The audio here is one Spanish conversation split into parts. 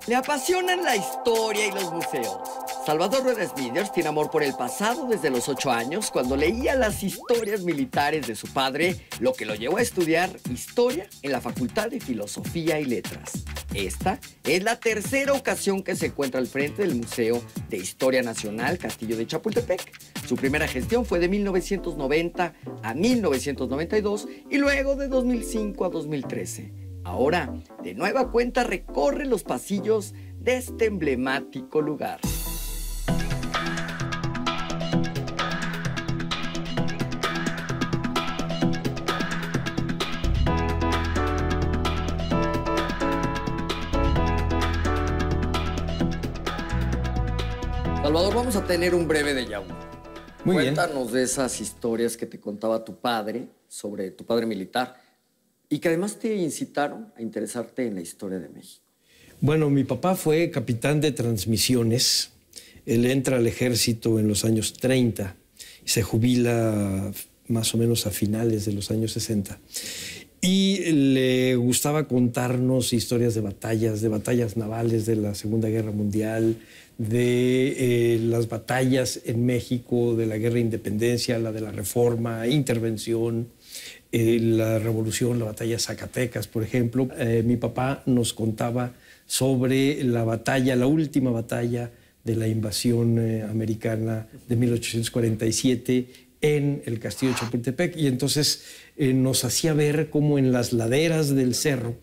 Le apasionan la historia y los museos. Salvador Rueda Smithers tiene amor por el pasado desde los 8 años, cuando leía las historias militares de su padre, lo que lo llevó a estudiar historia en la Facultad de Filosofía y Letras. Esta es la tercera ocasión que se encuentra al frente del Museo de Historia Nacional Castillo de Chapultepec. Su primera gestión fue de 1990 a 1992 y luego de 2005 a 2013. Ahora, de nueva cuenta, recorre los pasillos de este emblemático lugar. Salvador, vamos a tener un breve déjà vu. Muy bien. Cuéntanos de esas historias que te contaba tu padre sobre tu padre militar y que además te incitaron a interesarte en la historia de México. Bueno, mi papá fue capitán de transmisiones. Él entra al ejército en los años 30 y se jubila más o menos a finales de los años 60. Y le gustaba contarnos historias de batallas navales de la Segunda Guerra Mundial, de las batallas en México, de la Guerra de Independencia, la de la Reforma, Intervención, la Revolución, la batalla de Zacatecas, por ejemplo. Mi papá nos contaba sobre la batalla, la última batalla de la invasión americana de 1847 en el Castillo de Chapultepec, y entonces nos hacía ver cómo en las laderas del cerro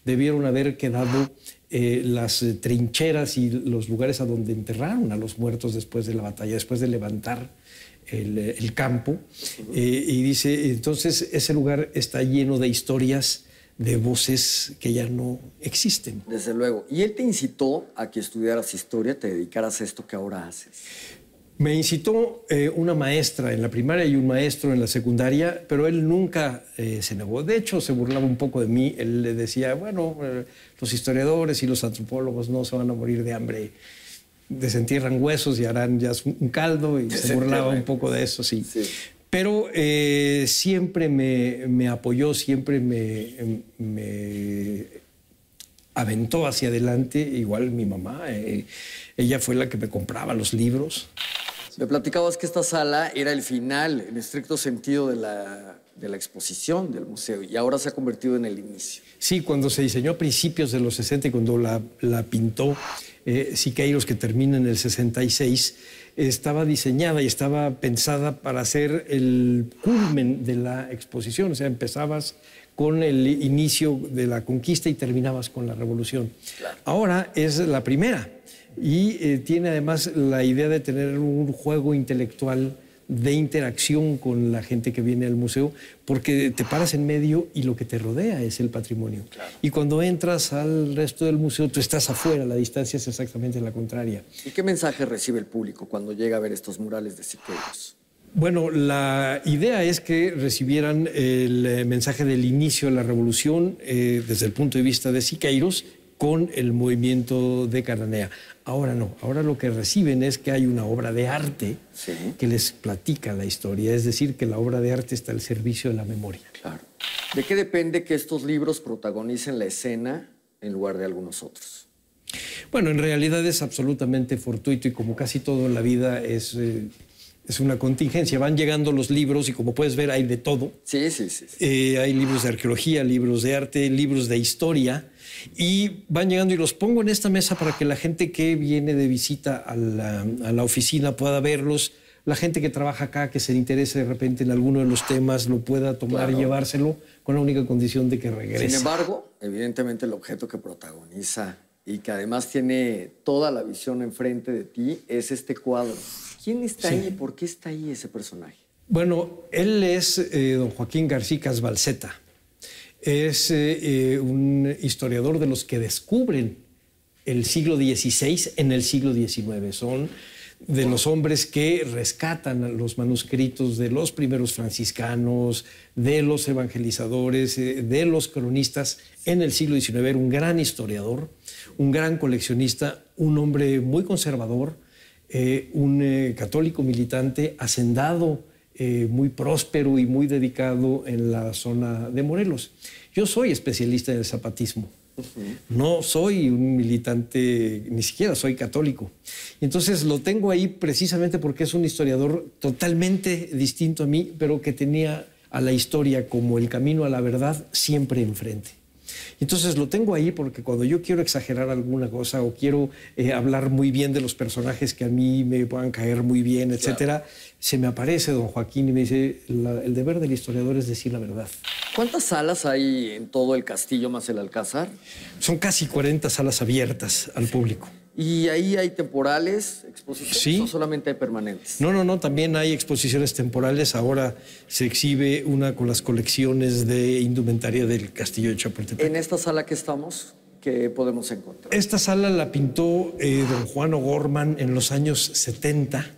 debieron haber quedado las trincheras y los lugares a donde enterraron a los muertos después de la batalla, después de levantar el campo. Y dice, entonces ese lugar está lleno de historias, de voces que ya no existen. Desde luego. ¿Y él te incitó a que estudiaras historia, te dedicaras a esto que ahora haces? Me incitó una maestra en la primaria y un maestro en la secundaria, pero él nunca se negó. De hecho, se burlaba un poco de mí. Él le decía, bueno, los historiadores y los antropólogos no se van a morir de hambre. Desentierran huesos y harán ya un caldo, y se burlaba un poco de eso, sí. Pero siempre me apoyó, siempre me aventó hacia adelante, igual mi mamá. Ella fue la que me compraba los libros. Me platicabas que esta sala era el final, en estricto sentido, de la exposición del museo, y ahora se ha convertido en el inicio. Sí, cuando se diseñó a principios de los 60 y cuando la pintó Siqueiros, que termina en el 66, estaba diseñada y estaba pensada para ser el culmen de la exposición. O sea, empezabas con el inicio de la conquista y terminabas con la revolución. Claro. Ahora es la primera y tiene además la idea de tener un juego intelectual de interacción con la gente que viene al museo, porque te paras en medio y lo que te rodea es el patrimonio. Claro. Y cuando entras al resto del museo, tú estás afuera, la distancia es exactamente la contraria. ¿Y qué mensaje recibe el público cuando llega a ver estos murales de Siqueiros? Bueno, la idea es que recibieran el mensaje del inicio de la revolución desde el punto de vista de Siqueiros con el movimiento de Cananea. Ahora no, ahora lo que reciben es que hay una obra de arte que les platica la historia, es decir, que la obra de arte está al servicio de la memoria. Claro. ¿De qué depende que estos libros protagonicen la escena en lugar de algunos otros? Bueno, en realidad es absolutamente fortuito y como casi todo en la vida es una contingencia. Van llegando los libros y como puedes ver hay de todo. Sí. Hay libros de arqueología, libros de arte, libros de historia. Y van llegando y los pongo en esta mesa para que la gente que viene de visita a la oficina pueda verlos. La gente que trabaja acá, que se interese de repente en alguno de los temas, lo pueda tomar y llevárselo con la única condición de que regrese. Sin embargo, evidentemente el objeto que protagoniza y que además tiene toda la visión enfrente de ti es este cuadro. ¿Quién está ahí y por qué está ahí ese personaje? Bueno, él es don Joaquín García Balseta. Es un historiador de los que descubren el siglo XVI en el siglo XIX. Son de los hombres que rescatan los manuscritos de los primeros franciscanos, de los evangelizadores, de los cronistas en el siglo XIX. Era un gran historiador, un gran coleccionista, un hombre muy conservador, un católico militante, hacendado, muy próspero y muy dedicado en la zona de Morelos. Yo soy especialista en el zapatismo. No soy un militante, ni siquiera soy católico. Entonces lo tengo ahí precisamente porque es un historiador totalmente distinto a mí, pero que tenía a la historia como el camino a la verdad siempre enfrente. Entonces lo tengo ahí porque cuando yo quiero exagerar alguna cosa o quiero hablar muy bien de los personajes que a mí me puedan caer muy bien, etcétera, se me aparece don Joaquín y me dice, el deber del historiador es decir la verdad. ¿Cuántas salas hay en todo el castillo más el Alcázar? Son casi 40 salas abiertas al público. ¿Y ahí hay temporales, exposiciones Sí. o solamente hay permanentes? No, también hay exposiciones temporales. Ahora se exhibe una con las colecciones de indumentaria del Castillo de Chapultepec. En esta sala que estamos, ¿qué podemos encontrar? Esta sala la pintó don Juan O'Gorman en los años 70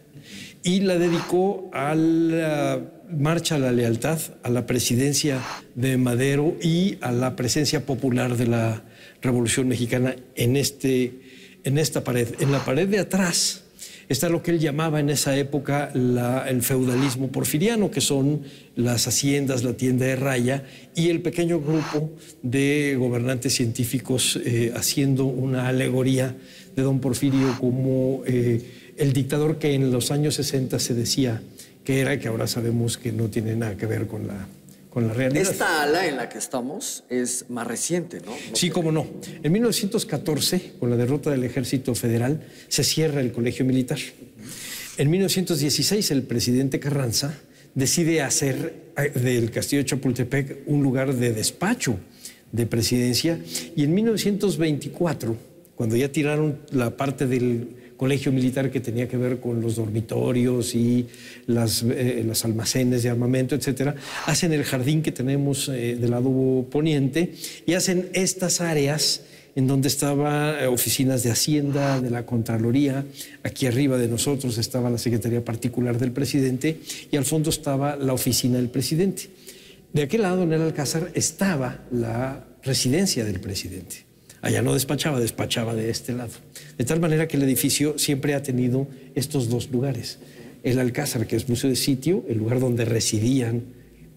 y la dedicó a la Marcha a la Lealtad, a la presidencia de Madero y a la presencia popular de la Revolución Mexicana en esta pared. En la pared de atrás está lo que él llamaba en esa época el feudalismo porfiriano, que son las haciendas, la tienda de raya y el pequeño grupo de gobernantes científicos haciendo una alegoría de don Porfirio como el dictador que en los años 60 se decía que era, que ahora sabemos que no tiene nada que ver con la realidad. Esta ala en la que estamos es más reciente, ¿no? Sí, cómo no. En 1914, con la derrota del Ejército Federal, se cierra el Colegio Militar. En 1916, el presidente Carranza decide hacer del Castillo de Chapultepec un lugar de despacho de presidencia. Y en 1924, cuando ya tiraron la parte del Colegio Militar que tenía que ver con los dormitorios y los almacenes de armamento, etcétera, hacen el jardín que tenemos del lado poniente y hacen estas áreas en donde estaban oficinas de Hacienda, de la Contraloría. Aquí arriba de nosotros estaba la Secretaría Particular del Presidente y al fondo estaba la oficina del presidente. De aquel lado, en el Alcázar, estaba la residencia del presidente. Allá no despachaba, despachaba de este lado. De tal manera que el edificio siempre ha tenido estos dos lugares. El Alcázar, que es museo de sitio, el lugar donde residían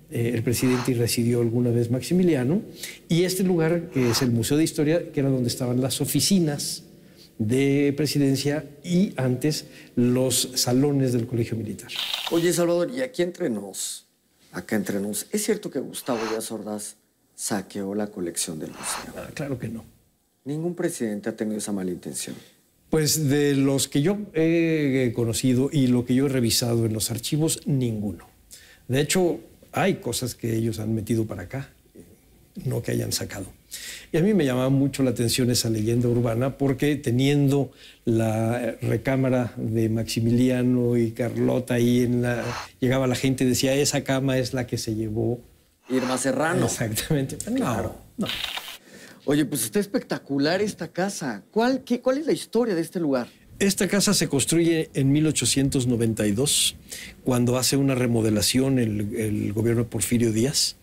el presidente y residió alguna vez Maximiliano, y este lugar, que es el Museo de Historia, que era donde estaban las oficinas de presidencia y antes los salones del Colegio Militar. Oye, Salvador, y aquí entre nos, ¿es cierto que Gustavo Díaz Ordaz saqueó la colección del museo? Claro que no. Ningún presidente ha tenido esa mala intención. Pues de los que yo he conocido y lo que yo he revisado en los archivos, ninguno. De hecho, hay cosas que ellos han metido para acá, no que hayan sacado. Y a mí me llamaba mucho la atención esa leyenda urbana porque teniendo la recámara de Maximiliano y Carlota ahí llegaba la gente y decía, esa cama es la que se llevó Irma Serrano. Exactamente. Claro. No. Oye, pues está espectacular esta casa. ¿Cuál es la historia de este lugar? Esta casa se construye en 1892, cuando hace una remodelación el gobierno de Porfirio Díaz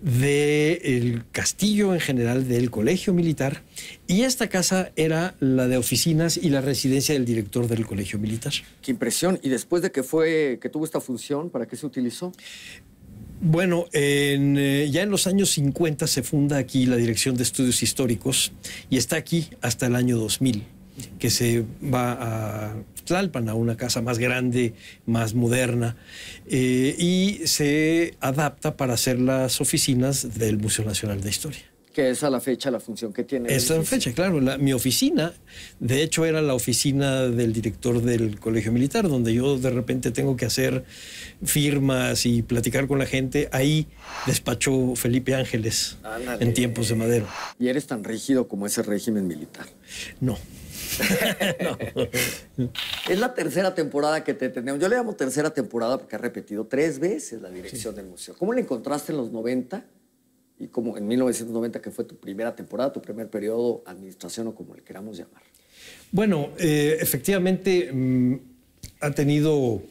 del castillo en general, del Colegio Militar, y esta casa era la de oficinas y la residencia del director del Colegio Militar. Qué impresión. ¿Y después de que tuvo esta función, para qué se utilizó? Bueno, ya en los años 50 se funda aquí la Dirección de Estudios Históricos y está aquí hasta el año 2000, que se va a Tlalpan, a una casa más grande, más moderna, y se adapta para hacer las oficinas del Museo Nacional de Historia. Que es a la fecha la función que tiene. Esa es la fecha, claro. Mi oficina, de hecho, era la oficina del director del Colegio Militar, donde yo de repente tengo que hacer firmas y platicar con la gente. Ahí despachó Felipe Ángeles. Ándale. En tiempos de Madero. ¿Y eres tan rígido como ese régimen militar? No. No. Es la tercera temporada que te tenemos. Yo le llamo tercera temporada porque ha repetido 3 veces la dirección del museo. ¿Cómo le encontraste en los 90? Y como en 1990, que fue tu primera temporada, tu primer periodo, administración o como le queramos llamar. Bueno, efectivamente he tenido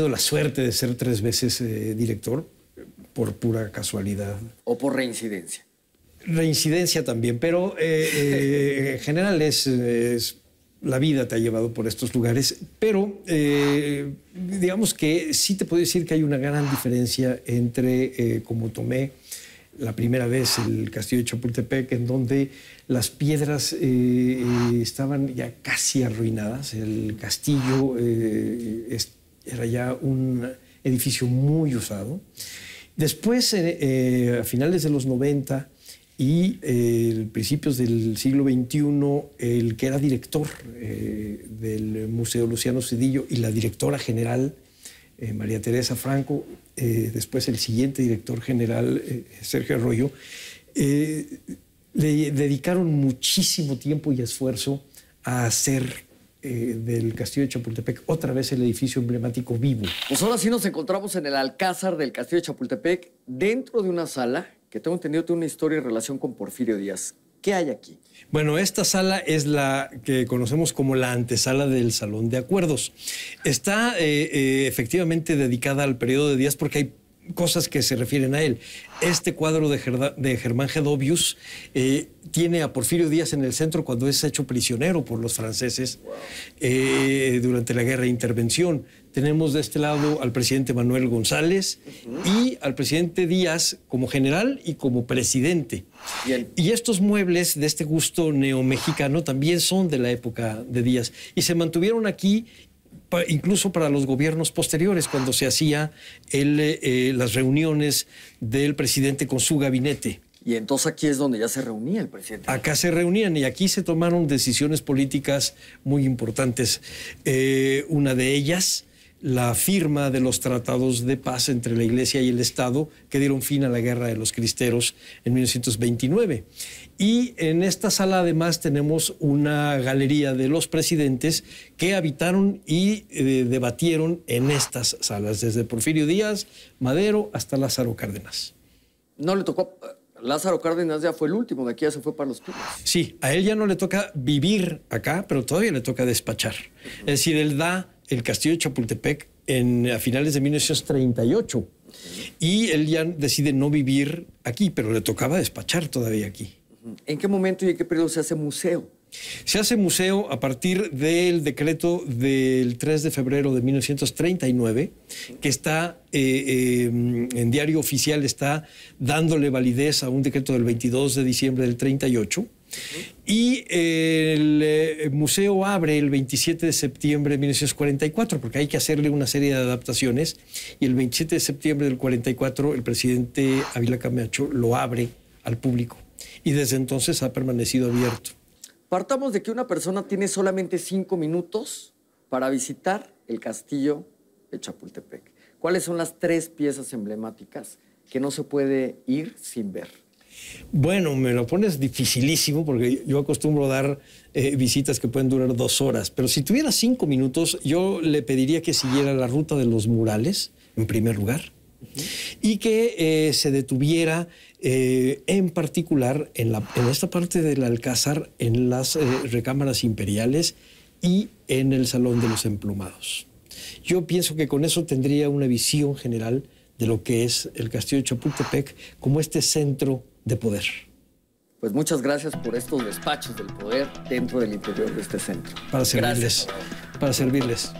la suerte de ser 3 veces director por pura casualidad. ¿O por reincidencia? Reincidencia también, pero en general la vida te ha llevado por estos lugares, pero digamos que sí te puedo decir que hay una gran diferencia entre cómo tomé la primera vez el castillo de Chapultepec, en donde las piedras estaban ya casi arruinadas. El castillo era ya un edificio muy usado. Después, a finales de los 90 y principios del siglo XXI, el que era director del Museo Luciano Cedillo y la directora general, María Teresa Franco, después el siguiente director general, Sergio Arroyo, le dedicaron muchísimo tiempo y esfuerzo a hacer del castillo de Chapultepec otra vez el edificio emblemático vivo. Pues ahora sí nos encontramos en el Alcázar del castillo de Chapultepec, dentro de una sala que tengo entendido tiene una historia en relación con Porfirio Díaz. ¿Qué hay aquí? Bueno, esta sala es la que conocemos como la antesala del Salón de Acuerdos. Está efectivamente dedicada al periodo de Díaz porque hay cosas que se refieren a él. Este cuadro de Germán Gedovius tiene a Porfirio Díaz en el centro cuando es hecho prisionero por los franceses durante la Guerra de Intervención. Tenemos de este lado al presidente Manuel González y al presidente Díaz como general y como presidente. Bien. Y estos muebles de este gusto neomexicano también son de la época de Díaz y se mantuvieron aquí incluso para los gobiernos posteriores, cuando se hacía las reuniones del presidente con su gabinete. Y entonces aquí es donde ya se reunía el presidente. Acá se reunían y aquí se tomaron decisiones políticas muy importantes. Una de ellas, la firma de los tratados de paz entre la Iglesia y el Estado que dieron fin a la Guerra de los Cristeros en 1929. Y en esta sala además tenemos una galería de los presidentes que habitaron y debatieron en estas salas, desde Porfirio Díaz, Madero, hasta Lázaro Cárdenas. No le tocó... Lázaro Cárdenas ya fue el último, de aquí ya se fue para los Pinos. Sí, a él ya no le toca vivir acá, pero todavía le toca despachar. Es decir, él da el castillo de Chapultepec a finales de 1938 y él ya decide no vivir aquí, pero le tocaba despachar todavía aquí. ¿En qué momento y en qué periodo se hace museo? Se hace museo a partir del decreto del 3 de febrero de 1939, que está en diario oficial, está dándole validez a un decreto del 22 de diciembre del 38. Y el museo abre el 27 de septiembre de 1944, porque hay que hacerle una serie de adaptaciones. Y el 27 de septiembre del 44, el presidente Ávila Camacho lo abre al público. Y desde entonces ha permanecido abierto. Partamos de que una persona tiene solamente 5 minutos para visitar el castillo de Chapultepec. ¿Cuáles son las 3 piezas emblemáticas que no se puede ir sin ver? Bueno, me lo pones dificilísimo porque yo acostumbro a dar visitas que pueden durar 2 horas. Pero si tuviera 5 minutos, yo le pediría que siguiera la ruta de los murales, en primer lugar, y que se detuviera en particular en esta parte del Alcázar, en las recámaras imperiales y en el Salón de los Emplumados. Yo pienso que con eso tendría una visión general de lo que es el castillo de Chapultepec como este centro de poder. Pues muchas gracias por estos despachos del poder dentro del interior de este centro. Para servirles. Gracias. Para servirles.